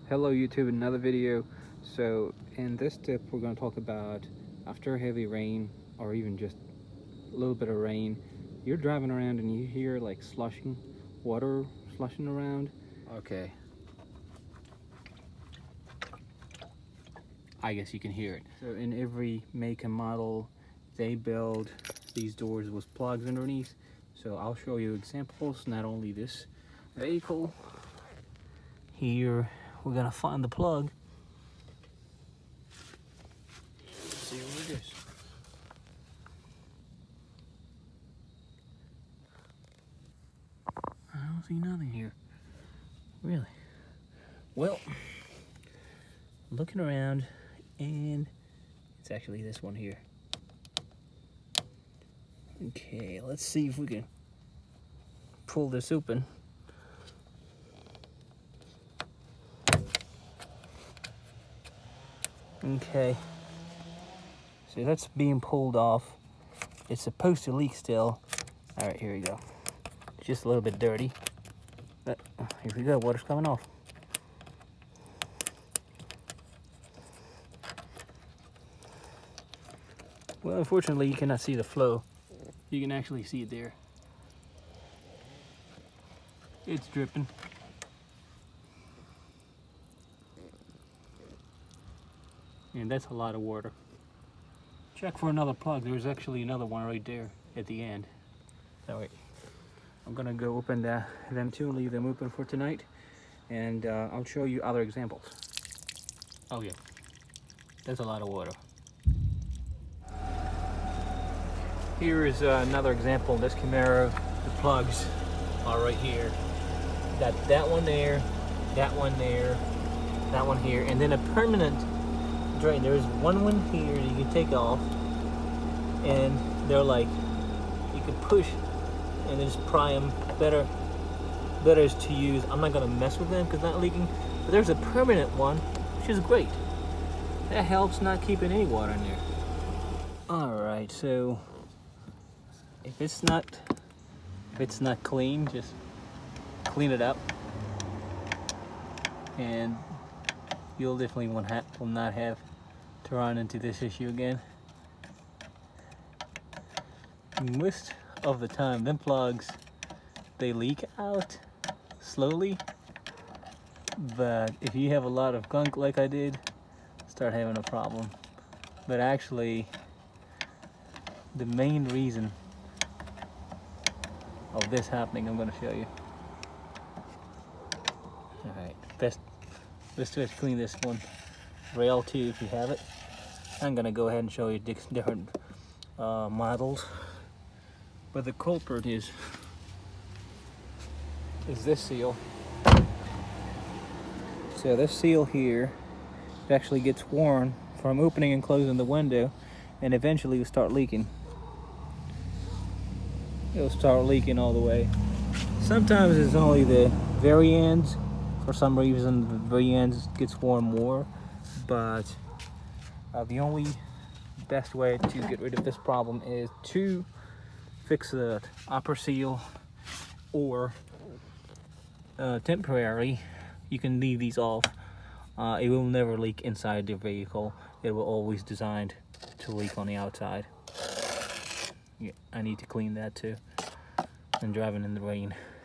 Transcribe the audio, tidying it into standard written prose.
Hello YouTube, another video. So in this tip we're going to talk about after heavy rain or even just a little bit of rain, you're driving around and you hear like slushing, water slushing around. Okay, I guess you can hear it. So in every make and model they build these doors with plugs underneath. So I'll show you examples, not only this vehicle. Here we're gonna find the plug. Let's see what it is. I don't see nothing here. Really? Well, looking around, and it's actually this one here. Okay, let's see if we can pull this open. Okay, so that's being pulled off. It's supposed to leak still. All right, here we go. It's just a little bit dirty, but here we go, water's coming off. Well, unfortunately, you cannot see the flow. You can actually see it there. It's dripping. And that's a lot of water. Check for another plug. There's actually another one right there at the end. So wait, I'm gonna go open them two and leave them open for tonight. And I'll show you other examples. Oh yeah, that's a lot of water. Here is another example in this Camaro. The plugs are right here. Got that one there, that one there, that one here, and then a permanent drain. There's one here that you can take off, and they're like, you can push and just pry them better is to use. I'm not gonna mess with them because they're not leaking, but there's a permanent one which is great. That helps not keeping any water in there. All right, so if it's not clean, just clean it up, and you'll definitely will not have to run into this issue again. Most of the time, them plugs, they leak out slowly, but if you have a lot of gunk like I did, start having a problem. But actually, the main reason of this happening, I'm going to show you. All right, let's just clean this one rail too if you have it. I'm going to go ahead and show you different models, but the culprit is this seal. So this seal here, it actually gets worn from opening and closing the window, and eventually will start leaking. It'll start leaking all the way. Sometimes it's only the very ends. For some reason, the very ends gets worn more, but the only best way to get rid of this problem is to fix the upper seal, or temporary, you can leave these off. It will never leak inside the vehicle. It will always designed to leak on the outside. Yeah, I need to clean that too. I'm driving in the rain.